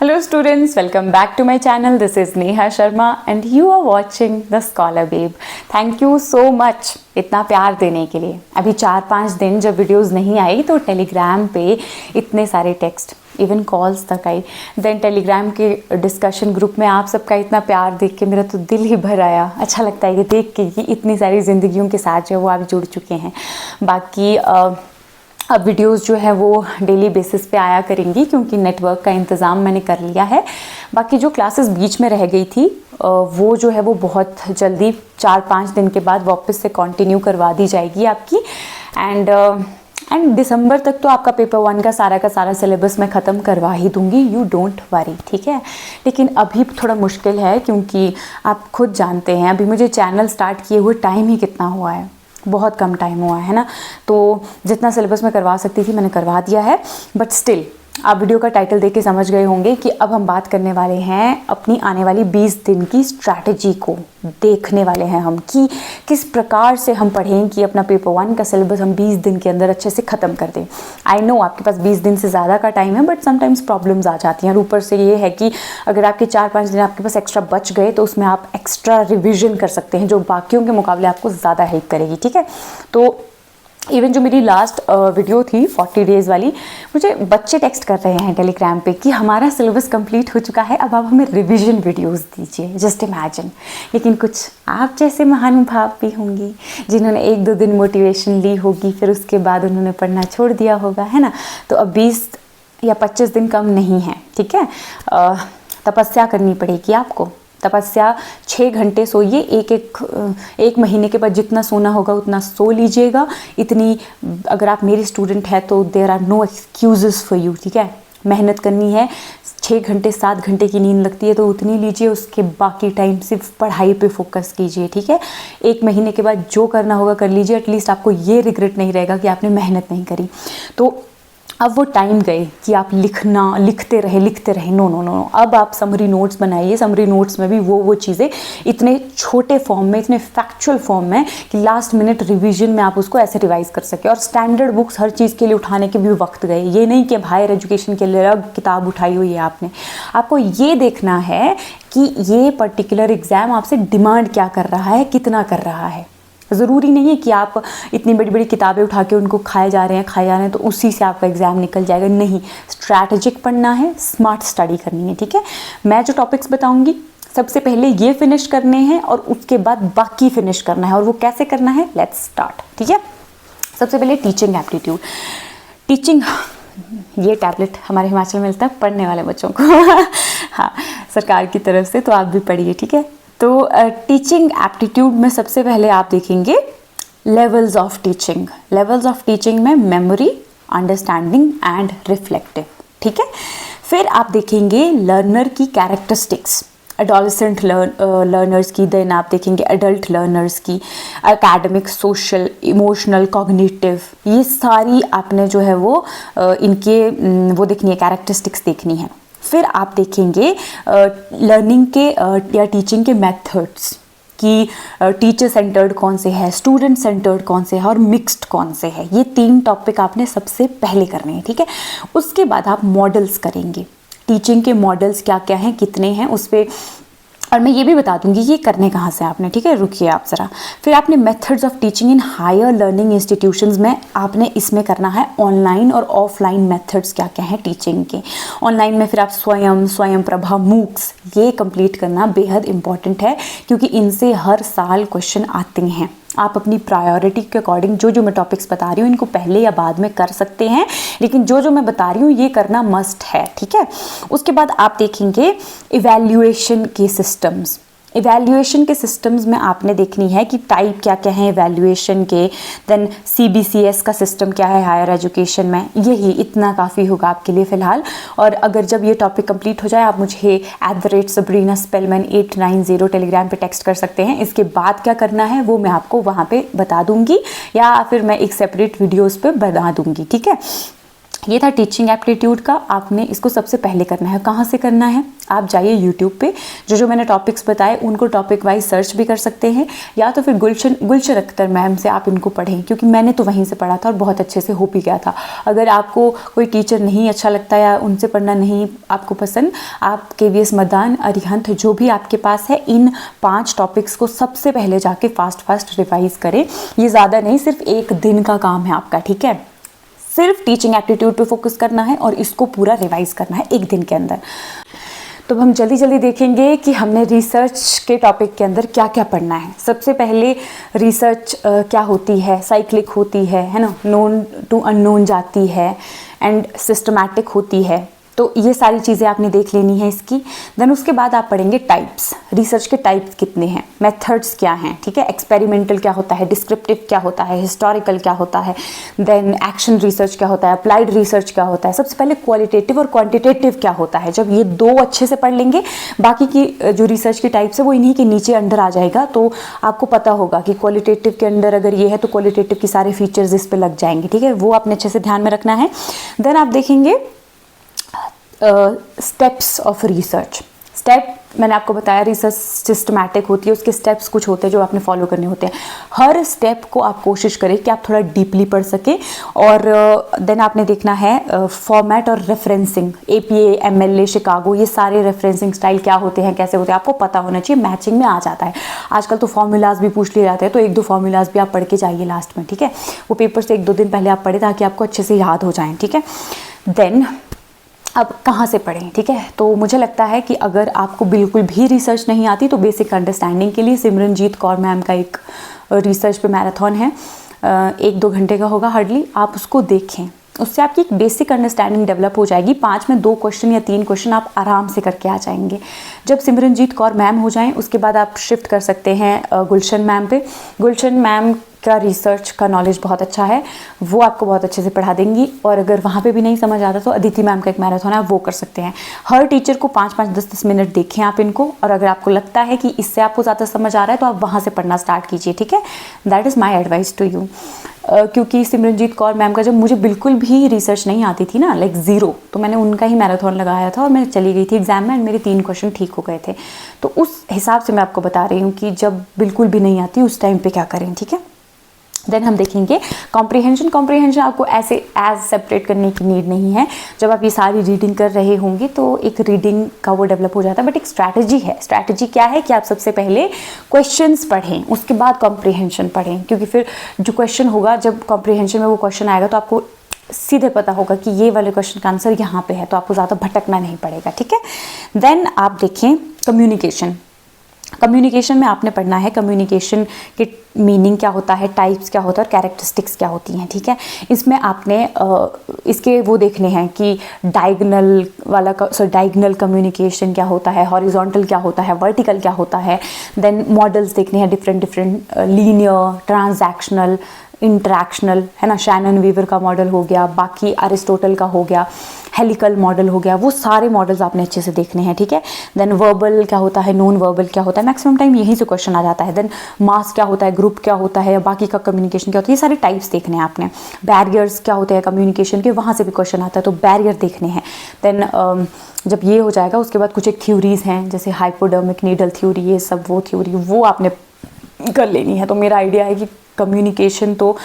Hello students, welcome back to my channel. This is Neha Sharma and you are watching The Scholar Babe. Thank you so much इतना प्यार देने के लिए। अभी 4-5 दिन जब वीडियोस नहीं आई तो टेलीग्राम पे इतने सारे टेक्स्ट, इवन कॉल्स तक आई। देन टेलीग्राम के डिस्कशन ग्रुप में आप सबका इतना प्यार देख के मेरा तो दिल ही भर आया। अच्छा लगता है ये देख के कि इतनी सारी ज़िंदगियों के साथ जो वो आप जुड़ चुके हैं। बाकी अब वीडियोस जो है वो डेली बेसिस पे आया करेंगी क्योंकि नेटवर्क का इंतज़ाम मैंने कर लिया है। बाकी जो क्लासेस बीच में रह गई थी वो जो है वो बहुत जल्दी 4-5 दिन के बाद वापस से कंटिन्यू करवा दी जाएगी आपकी। एंड दिसंबर तक तो आपका पेपर 1 का सारा सिलेबस मैं ख़त्म करवा ही दूंगी, यू डोंट वरी, ठीक है। लेकिन अभी थोड़ा मुश्किल है क्योंकि आप खुद जानते हैं अभी मुझे चैनल स्टार्ट किए हुए टाइम ही कितना हुआ है, बहुत कम टाइम हुआ है ना। तो जितना सिलेबस मैं करवा सकती थी मैंने करवा दिया है। बट स्टिल आप वीडियो का टाइटल देख के समझ गए होंगे कि अब हम बात करने वाले हैं अपनी आने वाली 20 दिन की स्ट्रैटेजी को देखने वाले हैं हम कि किस प्रकार से हम पढ़ें कि अपना पेपर 1 का सिलेबस हम 20 दिन के अंदर अच्छे से ख़त्म कर दें। आई नो आपके पास 20 दिन से ज़्यादा का टाइम है बट समटाइम्स प्रॉब्लम्स आ जाती हैं। और ऊपर से ये है कि अगर आपके 4-5 दिन आपके पास एक्स्ट्रा बच गए तो उसमें आप एक्स्ट्रा रिविज़न कर सकते हैं जो बाकियों के मुकाबले आपको ज़्यादा हेल्प करेगी, ठीक है। तो इवन जो मेरी लास्ट वीडियो थी 40 डेज़ वाली, मुझे बच्चे टेक्स्ट कर रहे हैं टेलीग्राम पे कि हमारा सिलेबस कंप्लीट हो चुका है, अब आप हमें रिवीजन वीडियोस दीजिए। Just imagine. लेकिन कुछ आप जैसे महानुभाव भी होंगी जिन्होंने 1-2 दिन मोटिवेशन ली होगी, फिर उसके बाद उन्होंने पढ़ना छोड़ दिया होगा, है ना। तो अब 20 या 25 दिन कम नहीं है, ठीक है। तपस्या करनी पड़ेगी आपको। तपस्या 6 घंटे सोइए, एक महीने के बाद जितना सोना होगा उतना सो लीजिएगा। इतनी अगर आप मेरे स्टूडेंट हैं तो there are no excuses for you, ठीक है। मेहनत करनी है, 6 घंटे 7 घंटे की नींद लगती है तो उतनी लीजिए, उसके बाकी टाइम सिर्फ पढ़ाई पे फोकस कीजिए, ठीक है। 1 महीने के बाद जो करना होगा कर लीजिए, एटलीस्ट आपको ये रिग्रेट नहीं रहेगा कि आपने मेहनत नहीं करी। तो अब वो टाइम गए कि आप लिखते रहे। नो। अब आप समरी नोट्स बनाइए। समरी नोट्स में भी वो चीज़ें इतने छोटे फॉर्म में, इतने फैक्चुअल फॉर्म में कि लास्ट मिनट रिवीजन में आप उसको ऐसे रिवाइज कर सके। और स्टैंडर्ड बुक्स हर चीज़ के लिए उठाने के भी वक्त गए। ये नहीं कि हायर एजुकेशन के लिए अलग किताब उठाई हुई है आपने। आपको ये देखना है कि ये पर्टिकुलर एग्ज़ाम आपसे डिमांड क्या कर रहा है, कितना कर रहा है। ज़रूरी नहीं है कि आप इतनी बड़ी किताबें उठा के उनको खाए जा रहे हैं तो उसी से आपका एग्ज़ाम निकल जाएगा। नहीं, स्ट्रैटेजिक पढ़ना है, स्मार्ट स्टडी करनी है, ठीक है। मैं जो टॉपिक्स बताऊंगी सबसे पहले ये फिनिश करने हैं और उसके बाद बाकी फिनिश करना है। और वो कैसे करना है, लेट्स स्टार्ट, ठीक है। सबसे पहले टीचिंग एप्टीट्यूड। टीचिंग, ये टैबलेट हमारे हिमाचल में मिलता है पढ़ने वाले बच्चों को हाँ, सरकार की तरफ से, तो आप भी पढ़िए, ठीक है। तो टीचिंग एप्टीट्यूड में सबसे पहले आप देखेंगे levels of teaching. Levels of teaching में मेमोरी, अंडरस्टैंडिंग एंड रिफ्लेक्टिव, ठीक है। फिर आप देखेंगे लर्नर की कैरेक्टरिस्टिक्स, एडोलेसेंट लर्नर्स की, देन आप देखेंगे एडल्ट लर्नर्स की, एकेडमिक, सोशल, इमोशनल, कॉग्निटिव, ये सारी आपने जो है वो इनके वो देखनी है, कैरेक्टरिस्टिक्स देखनी है। फिर आप देखेंगे लर्निंग के या टीचिंग के मेथड्स कि टीचर सेंटर्ड कौन से है, स्टूडेंट सेंटर्ड कौन से है और मिक्स्ड कौन से है। ये 3 टॉपिक आपने सबसे पहले करने हैं, ठीक है। उसके बाद आप मॉडल्स करेंगे। टीचिंग के मॉडल्स क्या क्या हैं, कितने हैं, उस पर और मैं ये भी बता दूंगी ये करने कहाँ से आपने, ठीक है। रुकिए आप ज़रा। फिर आपने methods of teaching in higher learning institutions में आपने इसमें करना है ऑनलाइन और ऑफलाइन मेथड्स क्या क्या हैं टीचिंग के। ऑनलाइन में फिर आप स्वयं प्रभा, मूक्स, ये कंप्लीट करना बेहद इंपॉर्टेंट है क्योंकि इनसे हर साल क्वेश्चन आते हैं। आप अपनी प्रायोरिटी के अकॉर्डिंग जो मैं टॉपिक्स बता रही हूँ इनको पहले या बाद में कर सकते हैं, लेकिन जो मैं बता रही हूँ ये करना मस्ट है, ठीक है। उसके बाद आप देखेंगे इवैल्यूएशन के सिस्टम्स। इवैल्यूएशन के सिस्टम्स में आपने देखनी है कि टाइप क्या क्या है इवैल्यूएशन के। देन CBCS का सिस्टम क्या है हायर एजुकेशन में, यही इतना काफ़ी होगा आपके लिए फ़िलहाल। और अगर जब ये टॉपिक कंप्लीट हो जाए आप मुझे @SabrinaSpellman890 टेलीग्राम पे टेक्स्ट कर सकते हैं। इसके बाद क्या करना है वो मैं आपको वहाँ पे बता दूँगी या फिर मैं एक सेपरेट वीडियोज़ पे बता दूँगी, ठीक है। ये था टीचिंग एप्टीट्यूड का। आपने इसको सबसे पहले करना है। कहाँ से करना है? आप जाइए यूट्यूब पे, जो मैंने टॉपिक्स बताए उनको टॉपिक वाइज सर्च भी कर सकते हैं, या तो फिर गुलशन अख्तर मैम से आप इनको पढ़ें, क्योंकि मैंने तो वहीं से पढ़ा था और बहुत अच्छे से हो भी गया था। अगर आपको कोई टीचर नहीं अच्छा लगता या उनसे पढ़ना नहीं आपको पसंद, आप KVS मदान, अरिहंत, जो भी आपके पास है, इन 5 टॉपिक्स को सबसे पहले जाके फास्ट रिवाइज़ करें। ये ज़्यादा नहीं, सिर्फ 1 दिन का काम है आपका, ठीक है? सिर्फ टीचिंग एप्टीट्यूड पे फोकस करना है और इसको पूरा रिवाइज करना है 1 दिन के अंदर। तो हम जल्दी देखेंगे कि हमने रिसर्च के टॉपिक के अंदर क्या क्या पढ़ना है। सबसे पहले रिसर्च क्या होती है, साइक्लिक होती है ना, नोन टू अननोन जाती है, एंड सिस्टमैटिक होती है। तो ये सारी चीज़ें आपने देख लेनी है इसकी। देन उसके बाद आप पढ़ेंगे टाइप्स, रिसर्च के टाइप्स कितने हैं, मेथड्स क्या हैं, ठीक है? एक्सपेरिमेंटल क्या होता है, डिस्क्रिप्टिव क्या होता है, हिस्टोरिकल क्या होता है, देन एक्शन रिसर्च क्या होता है, अप्लाइड रिसर्च क्या होता है, सबसे पहले क्वालिटेटिव और क्वांटिटेटिव क्या होता है। जब ये 2 अच्छे से पढ़ लेंगे, बाकी की जो रिसर्च की टाइप्स है वो इन्हीं के नीचे अंडर आ जाएगा। तो आपको पता होगा कि क्वालिटेटिव के अंडर अगर ये है तो क्वालिटेटिव के सारे फीचर्स इस पर लग जाएंगे, ठीक है? वो आपने अच्छे से ध्यान में रखना है। देन आप देखेंगे स्टेप्स ऑफ रिसर्च। स्टेप मैंने आपको बताया, रिसर्च सिस्टमैटिक होती है, उसके स्टेप्स कुछ होते हैं जो आपने फॉलो करने होते हैं। हर स्टेप को आप कोशिश करें कि आप थोड़ा डीपली पढ़ सकें। और देन आपने देखना है फॉर्मेट और रेफरेंसिंग, APA, MLA, शिकागो, ये सारे रेफरेंसिंग स्टाइल क्या होते हैं, कैसे होते हैं, आपको पता होना चाहिए, मैचिंग में आ जाता है। आजकल तो फॉर्मूलाज भी पूछ लिए जाते हैं, तो 1-2 फॉर्मूलाज भी आप पढ़ के जाइए लास्ट में, ठीक है? वो पेपर से 1-2 दिन पहले आप पढ़े ताकि आपको अच्छे से याद हो जाएँ, ठीक है? देन अब कहाँ से पढ़ें, ठीक है? तो मुझे लगता है कि अगर आपको बिल्कुल भी रिसर्च नहीं आती तो बेसिक अंडरस्टैंडिंग के लिए सिमरनजीत कौर मैम का एक रिसर्च पे मैराथन है, 1-2 घंटे का होगा हार्डली, आप उसको देखें। उससे आपकी एक बेसिक अंडरस्टैंडिंग डेवलप हो जाएगी। 5 में 2 क्वेश्चन या 3 क्वेश्चन आप आराम से करके आ जाएंगे। जब सिमरनजीत कौर मैम हो जाएं, उसके बाद आप शिफ्ट कर सकते हैं गुलशन मैम पे। गुलशन मैम का रिसर्च का नॉलेज बहुत अच्छा है, वो आपको बहुत अच्छे से पढ़ा देंगी। और अगर वहाँ पे भी नहीं समझ आता तो अदिति मैम का एक मैराथन है, वो कर सकते हैं। हर टीचर को 5-5, 10-10 मिनट देखें आप इनको, और अगर आपको लगता है कि इससे आपको ज़्यादा समझ आ रहा है तो आप वहाँ से पढ़ना स्टार्ट कीजिए, ठीक है? That is my advice to you. क्योंकि सिमरनजीत कौर मैम का जब मुझे बिल्कुल भी रिसर्च नहीं आती थी ना, लाइक 0, तो मैंने उनका ही मैराथन लगाया था और मैं चली गई थी एग्जाम में, एंड मेरे 3 क्वेश्चन ठीक हो गए थे। तो उस हिसाब से मैं आपको बता रही हूँ कि जब बिल्कुल भी नहीं आती उस टाइम पे क्या करें, ठीक है? देन हम देखेंगे कॉम्प्रिहेंशन आपको ऐसे एज सेपरेट करने की नीड नहीं है। जब आप ये सारी रीडिंग कर रहे होंगे तो एक रीडिंग का वो डेवलप हो जाता है, बट एक स्ट्रैटेजी है। स्ट्रैटेजी क्या है कि आप सबसे पहले क्वेश्चंस पढ़ें, उसके बाद कॉम्प्रिहेंशन पढ़ें, क्योंकि फिर जो क्वेश्चन होगा, जब कॉम्प्रिहेंशन में वो क्वेश्चन आएगा तो आपको सीधे पता होगा कि ये वाले क्वेश्चन का आंसर यहाँ पे है, तो आपको ज़्यादा भटकना नहीं पड़ेगा, ठीक है? देन आप देखें कम्युनिकेशन में आपने पढ़ना है कम्युनिकेशन के मीनिंग क्या होता है, टाइप्स क्या होता है और कैरेक्टरिस्टिक्स क्या होती हैं, ठीक है? इसमें आपने इसके वो देखने हैं कि डायगोनल कम्युनिकेशन क्या होता है, हॉरिजॉन्टल क्या होता है, वर्टिकल क्या होता है। देन मॉडल्स देखने हैं डिफरेंट लीनियर, ट्रांजैक्शनल, इंटरैक्शनल, है ना? शैनन वीवर का मॉडल हो गया, बाकी अरिस्टोटल का हो गया, हेलिकल मॉडल हो गया, वो सारे मॉडल्स आपने अच्छे से देखने हैं, ठीक है? देन वर्बल क्या होता है, नॉन वर्बल क्या होता है, मैक्सिमम टाइम यहीं से क्वेश्चन आ जाता है। देन मास क्या होता है, ग्रुप क्या होता है, या बाकी का कम्युनिकेशन क्या होता है, ये सारे टाइप्स देखने हैं आपने। बैरियर्स क्या होते हैं कम्युनिकेशन के, वहाँ से भी क्वेश्चन आता है, तो बैरियर देखने हैं। देन जब ये हो जाएगा उसके बाद कुछ एक थ्योरीज हैं, जैसे हाइपोडर्मिक नीडल थ्योरी, ये सब वो थ्योरी वो आपने कर लेनी है। तो मेरा आइडिया है कि कम्युनिकेशन तो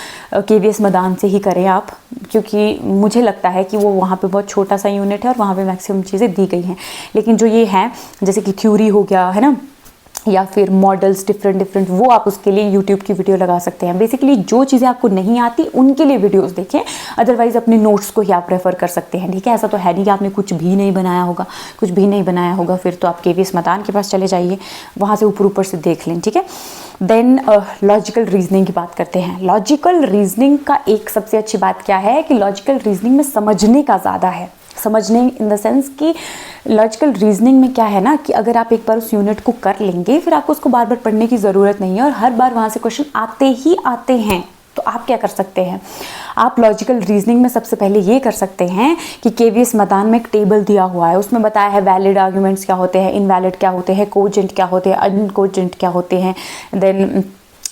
KVS मदान से ही करें आप, क्योंकि मुझे लगता है कि वो वहाँ पे बहुत छोटा सा यूनिट है और वहाँ पे मैक्सिमम चीज़ें दी गई हैं। लेकिन जो ये हैं जैसे कि थ्योरी हो गया, है ना, या फिर मॉडल्स डिफरेंट, वो आप उसके लिए यूट्यूब की वीडियो लगा सकते हैं। बेसिकली जो चीज़ें आपको नहीं आती उनके लिए वीडियोस देखें, अदरवाइज अपने नोट्स को ही आप रेफर कर सकते हैं, ठीक है? ऐसा तो है नहीं कि आपने कुछ भी नहीं बनाया होगा, फिर तो आप KVS मदान के पास चले जाइए, वहाँ से ऊपर से देख लें, ठीक है? देन लॉजिकल रीजनिंग की बात करते हैं। लॉजिकल रीजनिंग का एक सबसे अच्छी बात क्या है कि लॉजिकल रीजनिंग में समझने का ज़्यादा है। समझने इन द सेंस कि लॉजिकल रीजनिंग में क्या है ना कि अगर आप एक बार उस यूनिट को कर लेंगे फिर आपको उसको बार बार पढ़ने की ज़रूरत नहीं है, और हर बार वहाँ से क्वेश्चन आते ही आते हैं। तो आप क्या कर सकते हैं, आप लॉजिकल रीजनिंग में सबसे पहले ये कर सकते हैं कि KVS मदान में एक टेबल दिया हुआ है, उसमें बताया है वैलिड आर्ग्यूमेंट्स क्या होते हैं, इनवैलिड क्या होते हैं, कोजेंट क्या होते हैं, अनकोजेंट क्या होते हैं। देन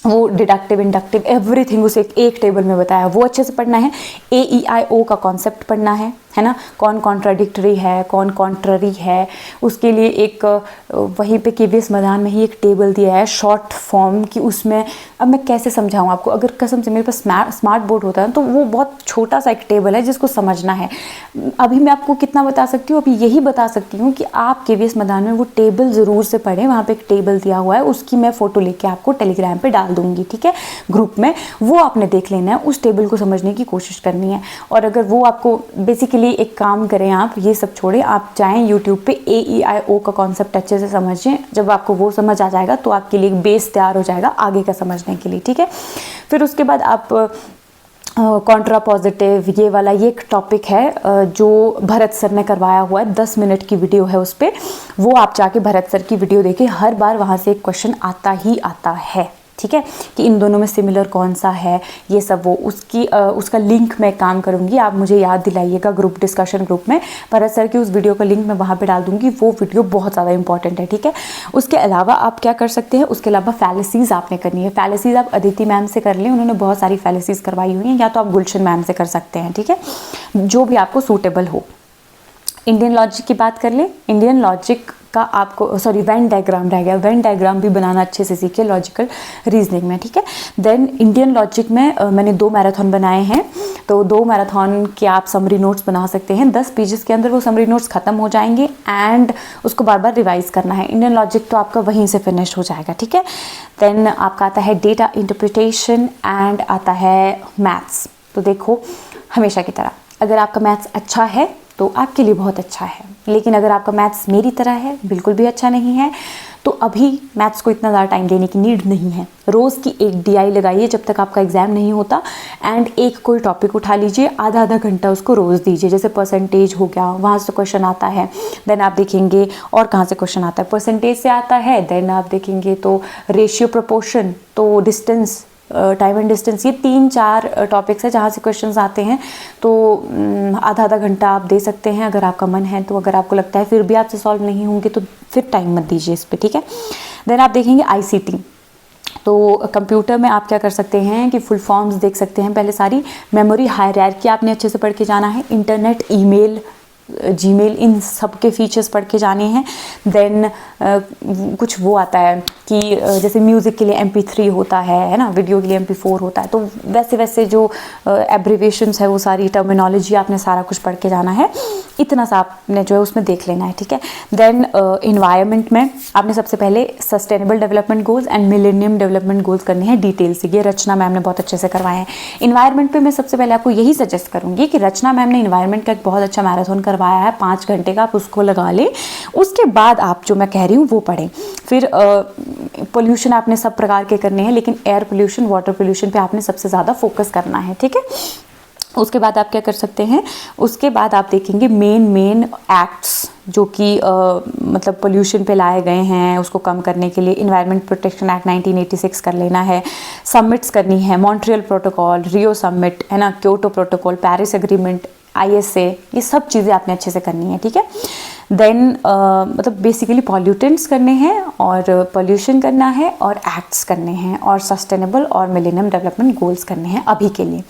वो डिडक्टिव इंडक्टिव एवरीथिंग उसे एक टेबल में बताया, वो अच्छे से पढ़ना है। AEIO का कॉन्सेप्ट पढ़ना है ना, कौन कॉन्ट्राडिक्टरी है, कौन कॉन्ट्ररी है, उसके लिए एक वहीं पे KVS मैदान में ही एक टेबल दिया है शॉर्ट फॉर्म की। उसमें अब मैं कैसे समझाऊँ आपको, अगर कसम से मेरे पास स्मार्ट बोर्ड होता है तो वो बहुत छोटा सा एक टेबल है जिसको समझना है। अभी मैं आपको कितना बता सकती हूँ, अभी यही बता सकती हूँ कि आप KVS मैदान में वो टेबल ज़रूर से पढ़ें। वहाँ पे एक टेबल दिया हुआ है, उसकी मैं फ़ोटो लेके आपको टेलीग्राम पे डाल दूँगी, ठीक है, ग्रुप में। वो आपने देख लेना है, उस टेबल को समझने की कोशिश करनी है। और अगर वो आपको बेसिकली एक काम करें, आप ये सब छोड़ें, आप जाएं यूट्यूब पे AEIO का कॉन्सेप्ट अच्छे से समझें। जब आपको वो समझ आ जाएगा तो आपके लिए एक बेस तैयार हो जाएगा आगे का समझने के लिए, ठीक है। फिर उसके बाद आप कॉन्ट्रा पॉजिटिव ये वाला, ये एक टॉपिक है जो भरत सर ने करवाया हुआ है, 10 मिनट की वीडियो है उस पर। वो आप जाके भरत सर की वीडियो देखिए, हर बार वहाँ से एक क्वेश्चन आता ही आता है, ठीक है, कि इन दोनों में सिमिलर कौन सा है, ये सब वो उसका लिंक मैं काम करूँगी, आप मुझे याद दिलाइएगा ग्रुप डिस्कशन ग्रुप में। भरत सर की उस वीडियो का लिंक मैं वहाँ पे डाल दूँगी, वो वीडियो बहुत ज़्यादा इंपॉर्टेंट है, ठीक है। उसके अलावा आप क्या कर सकते हैं, उसके अलावा फैलेसीज़ आपने करनी है। फैलेसीज़ आप अदिति मैम से कर लें, उन्होंने बहुत सारी फैलेसीज़ करवाई हुई हैं, या तो आप गुलशन मैम से कर सकते हैं, ठीक है, जो भी आपको सूटेबल हो। इंडियन लॉजिक की बात कर ले, इंडियन लॉजिक का आपको वेन डायग्राम रह गया, वेन डायग्राम भी बनाना अच्छे से सीखिए लॉजिकल रीजनिंग में, ठीक है। देन इंडियन लॉजिक में मैंने 2 मैराथन बनाए हैं, तो 2 मैराथन के आप समरी नोट्स बना सकते हैं। 10 पेजेस के अंदर वो समरी नोट्स खत्म हो जाएंगे एंड उसको बार बार रिवाइज करना है। इंडियन लॉजिक तो आपका वहीं से फिनिश हो जाएगा, ठीक है। देन आपका आता है डेटा इंटरप्रिटेशन एंड आता है मैथ्स। तो देखो, हमेशा की तरह अगर आपका मैथ्स अच्छा है तो आपके लिए बहुत अच्छा है, लेकिन अगर आपका मैथ्स मेरी तरह है, बिल्कुल भी अच्छा नहीं है, तो अभी मैथ्स को इतना ज़्यादा टाइम देने की नीड नहीं है। रोज़ की एक DI लगाइए जब तक आपका एग्ज़ाम नहीं होता, एंड एक कोई टॉपिक उठा लीजिए, आधा आधा घंटा उसको रोज़ दीजिए। जैसे परसेंटेज हो गया, वहाँ से क्वेश्चन आता है, देन आप देखेंगे और कहाँ से क्वेश्चन आता है, परसेंटेज से आता है, देन आप देखेंगे तो रेशियो प्रोपोर्शन, तो डिस्टेंस, टाइम एंड डिस्टेंस, ये 3-4 टॉपिक्स है जहाँ से क्वेश्चंस आते हैं। तो आधा आधा घंटा आप दे सकते हैं अगर आपका मन है तो। अगर आपको लगता है फिर भी आपसे सॉल्व नहीं होंगे तो फिर टाइम मत दीजिए इस पर, ठीक है। देन आप देखेंगे ICT, तो कंप्यूटर में आप क्या कर सकते हैं कि फुल फॉर्म्स देख सकते हैं पहले सारी। मेमोरी हायरार्की आपने अच्छे से पढ़ के जाना है। इंटरनेट, ईमेल, जीमेल, इन सब के फीचर्स पढ़ के जाने हैं। देन कुछ वो आता है कि जैसे म्यूज़िक के लिए MP3 होता है ना, वीडियो के लिए MP4 होता है, तो वैसे वैसे जो एब्रीवेशंस है वो सारी टर्मिनोलॉजी आपने सारा कुछ पढ़ के जाना है। इतना सा आपने जो है उसमें देख लेना है, ठीक है। देन इन्वायरमेंट में आपने सबसे पहले sustainable development goals and millennium development goals करने हैं डिटेल से। ये रचना मैम ने बहुत अच्छे से करवाए हैं। इन्वायरमेंट पे मैं सबसे पहले आपको यही सजेस्ट करूँगी कि रचना मैम ने इन्वायरमेंट का एक बहुत अच्छा मैराथन करवाया है 5 घंटे का, आप उसको लगा लें। उसके बाद आप जो मैं कह रही हूँ वो पढ़ें। फिर पोल्यूशन आपने सब प्रकार के करने हैं, लेकिन एयर पोल्यूशन, वाटर पोल्यूशन पे आपने सबसे ज़्यादा फोकस करना है, ठीक है। उसके बाद आप क्या कर सकते हैं, उसके बाद आप देखेंगे मेन एक्ट्स जो कि मतलब पोल्यूशन पे लाए गए हैं उसको कम करने के लिए। इन्वायरमेंट प्रोटेक्शन एक्ट 1986 कर लेना है। सबमिट्स करनी है, मॉन्ट्रियल प्रोटोकॉल, रियो सबमिट है ना, Kyoto protocol, Paris agreement, ISA, ये सब चीज़ें आपने अच्छे से करनी है, ठीक है। देन मतलब बेसिकली पॉल्यूटेंट्स करने हैं और पोल्यूशन करना है और एक्ट्स करने हैं और सस्टेनेबल और मिलेनियम डेवलपमेंट गोल्स करने हैं अभी के लिए,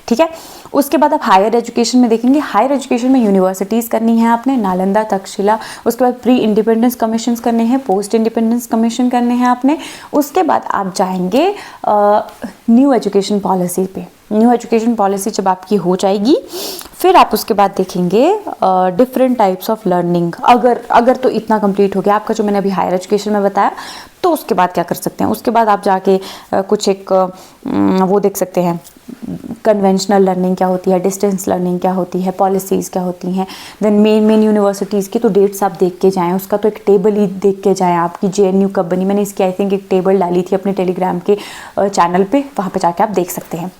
ठीक है। उसके बाद आप हायर एजुकेशन में देखेंगे। हायर एजुकेशन में यूनिवर्सिटीज़ करनी है आपने, नालंदा, तक्षशिला। उसके बाद प्री इंडिपेंडेंस कमीशन करने हैं, पोस्ट इंडिपेंडेंस कमीशन करने हैं आपने। उसके बाद आप जाएंगे न्यू एजुकेशन पॉलिसी पे। न्यू एजुकेशन पॉलिसी जब आपकी हो जाएगी फिर आप उसके बाद देखेंगे डिफरेंट टाइप्स ऑफ लर्निंग। अगर तो इतना कंप्लीट हो गया आपका जो मैंने अभी हायर एजुकेशन में बताया, तो उसके बाद क्या कर सकते हैं, उसके बाद आप जाके कुछ एक वो देख सकते हैं, कन्वेंशनल लर्निंग क्या होती है, डिस्टेंस लर्निंग क्या होती है, पॉलिसीज़ क्या होती हैं। देन मेन यूनिवर्सिटीज़ की तो डेट्स आप देख के जाएँ, उसका तो एक टेबल ही देख के जाएँ आपकी JNU कब बनी। मैंने इसकी आई थिंक एक टेबल डाली थी अपने टेलीग्राम के चैनल पे, वहाँ पे जाके आप देख सकते हैं।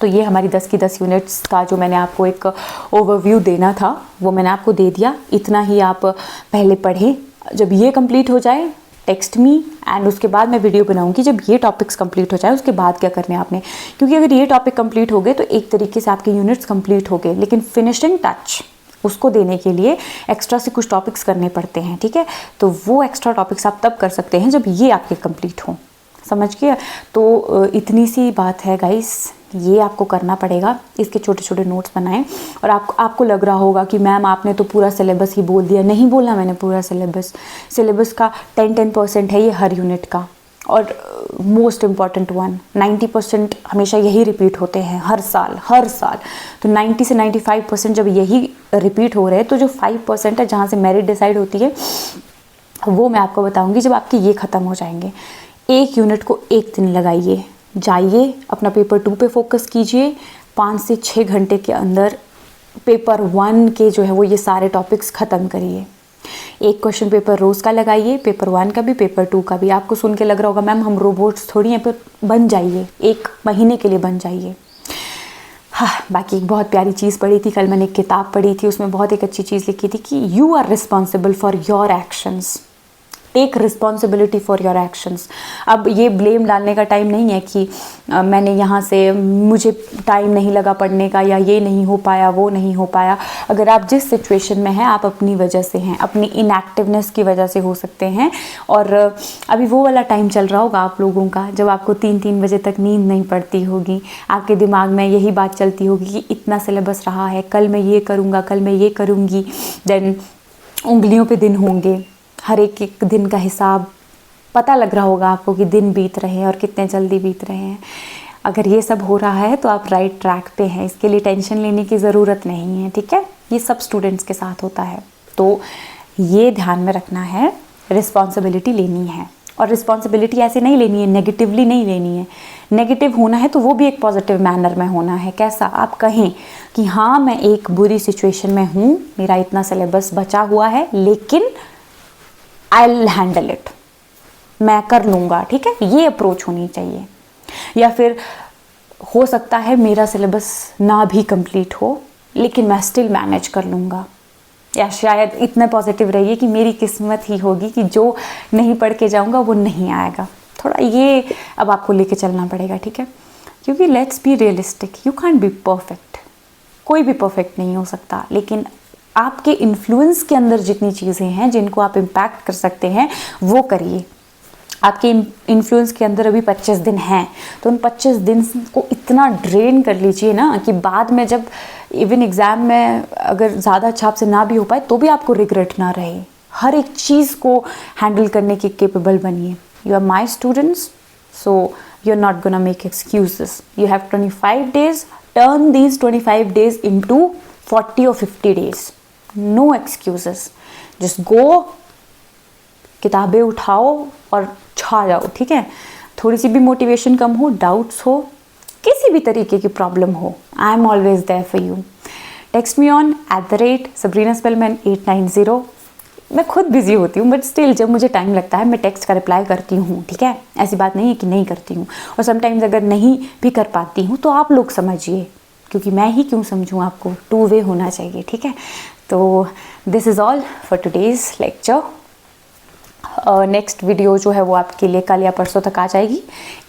तो ये हमारी 10 की 10 यूनिट्स का जो मैंने आपको एक ओवरव्यू देना था वो मैंने आपको दे दिया। इतना ही आप पहले पढ़ें। जब ये कंप्लीट हो जाए टेक्स्ट मी, एंड उसके बाद मैं वीडियो बनाऊंगी जब ये टॉपिक्स कंप्लीट हो जाए उसके बाद क्या करने आपने। क्योंकि अगर ये टॉपिक कंप्लीट हो गए तो एक तरीके से आपके यूनिट्स कंप्लीट हो गए, लेकिन फिनिशिंग टच उसको देने के लिए एक्स्ट्रा से कुछ टॉपिक्स करने पड़ते हैं, ठीक है। तो वो एक्स्ट्रा टॉपिक्स आप तब कर सकते हैं जब ये आपके कंप्लीट हों। समझ गया। तो इतनी सी बात है गाइस, ये आपको करना पड़ेगा। इसके छोटे छोटे नोट्स बनाएं। और आपको लग रहा होगा कि मैम आपने तो पूरा सिलेबस ही बोल दिया। नहीं बोला मैंने पूरा सिलेबस का 10% है ये हर यूनिट का। और मोस्ट इम्पॉर्टेंट 90% हमेशा यही रिपीट होते हैं हर साल। तो 90 से 95% जब यही रिपीट हो रहे हैं, तो जो 5% है जहाँ से मेरिट डिसाइड होती है, वो मैं आपको बताऊंगी जब आपके ये ख़त्म हो जाएंगे। एक यूनिट को एक दिन लगाइए, जाइए अपना पेपर 2 पे फोकस कीजिए। 5 से 6 घंटे के अंदर पेपर 1 के जो है वो ये सारे टॉपिक्स ख़त्म करिए। एक क्वेश्चन पेपर रोज़ का लगाइए, पेपर 1 का भी पेपर 2 का भी। आपको सुन के लग रहा होगा मैम हम रोबोट्स थोड़ी हैं, पर बन जाइए, 1 महीने के लिए बन जाइए। हाँ, बाकी एक बहुत प्यारी चीज़ पढ़ी थी कल, मैंने एक किताब पढ़ी थी, उसमें बहुत एक अच्छी चीज़ लिखी थी कि you are responsible for your actions. Take responsibility for your actions. अब ये ब्लेम डालने का टाइम नहीं है कि मैंने यहाँ से, मुझे टाइम नहीं लगा पढ़ने का, या ये नहीं हो पाया, वो नहीं हो पाया। अगर आप जिस सिचुएशन में हैं, आप अपनी वजह से हैं, अपनी इनएक्टिवनेस की वजह से हो सकते हैं। और अभी वो वाला टाइम चल रहा होगा आप लोगों का जब आपको 3-3 बजे तक नींद नहीं पड़ती होगी। आपके दिमाग में यही बात चलती होगी कि इतना सिलेबस रहा है, कल मैं ये करूँगा, कल मैं ये करूँगी। देन उंगलियों पे दिन होंगे, हर एक दिन का हिसाब पता लग रहा होगा आपको कि दिन बीत रहे हैं और कितने जल्दी बीत रहे हैं। अगर ये सब हो रहा है तो आप राइट ट्रैक पे हैं, इसके लिए टेंशन लेने की ज़रूरत नहीं है, ठीक है। ये सब स्टूडेंट्स के साथ होता है, तो ये ध्यान में रखना है, रिस्पॉन्सिबिलिटी लेनी है। और रिस्पॉन्सिबिलिटी ऐसे नहीं लेनी है, नेगेटिवली नहीं लेनी है। नेगेटिव होना है तो वो भी एक पॉजिटिव मैनर में होना है। कैसा? आप कहें कि हाँ मैं एक बुरी सिचुएशन में हूँ, मेरा इतना सिलेबस बचा हुआ है, लेकिन आई विल हैंडल इट, मैं कर लूँगा, ठीक है। ये अप्रोच होनी चाहिए। या फिर हो सकता है मेरा सिलेबस ना भी कंप्लीट हो, लेकिन मैं स्टिल मैनेज कर लूँगा। या शायद इतना पॉजिटिव रहिए कि मेरी किस्मत ही होगी कि जो नहीं पढ़ के जाऊँगा वो नहीं आएगा। थोड़ा ये अब आपको लेके चलना पड़ेगा, ठीक है। क्योंकि let's be realistic, you can't be perfect, कोई भी परफेक्ट नहीं हो सकता। लेकिन आपके इन्फ्लुएंस के अंदर जितनी चीज़ें हैं जिनको आप इम्पैक्ट कर सकते हैं वो करिए। आपके इन्फ्लुएंस के अंदर अभी 25 दिन हैं, तो उन 25 दिन को इतना ड्रेन कर लीजिए ना कि बाद में जब इवन एग्ज़ाम में अगर ज़्यादा अच्छा आपसे ना भी हो पाए तो भी आपको रिग्रेट ना रहे। हर एक चीज़ को हैंडल करने के केपेबल बनिए। You are my students, so you are not gonna make excuses. You have 25 days, turn these 25 days into 40 or 50 days. No excuses, just go, किताबें उठाओ और छा जाओ, ठीक है। थोड़ी सी भी मोटिवेशन कम हो, डाउट्स हो, किसी भी तरीके की प्रॉब्लम हो, I am always there for you. Text me on @SabrinaSpellman890। मैं खुद बिजी होती हूँ, बट स्टिल जब मुझे टाइम लगता है मैं टेक्स्ट का रिप्लाई करती हूँ, ठीक है। ऐसी बात नहीं है कि नहीं करती हूँ। और समटाइम्स अगर नहीं भी कर पाती हूँ तो आप लोग समझिए, क्योंकि मैं ही क्यों समझूँ, आपको 2 वे होना चाहिए, ठीक है। तो this is all for today's lecture. Next video जो है वो आपके लिए कल या परसों तक आ जाएगी।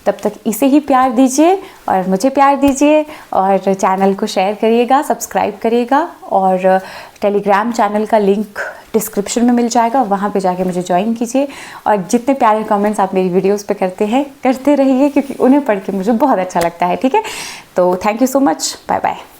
तब तक इसे ही प्यार दीजिए और मुझे प्यार दीजिए, और चैनल को शेयर करिएगा, सब्सक्राइब करिएगा, और टेलीग्राम चैनल का लिंक डिस्क्रिप्शन में मिल जाएगा, वहाँ पे जाके मुझे ज्वाइन कीजिए। और जितने प्यारे कमेंट्स आप मेरी वीडियोस पे करते हैं, करते रहिए, क्योंकि उन्हें पढ़ के मुझे बहुत अच्छा लगता है, ठीक है। तो thank you so much, bye bye.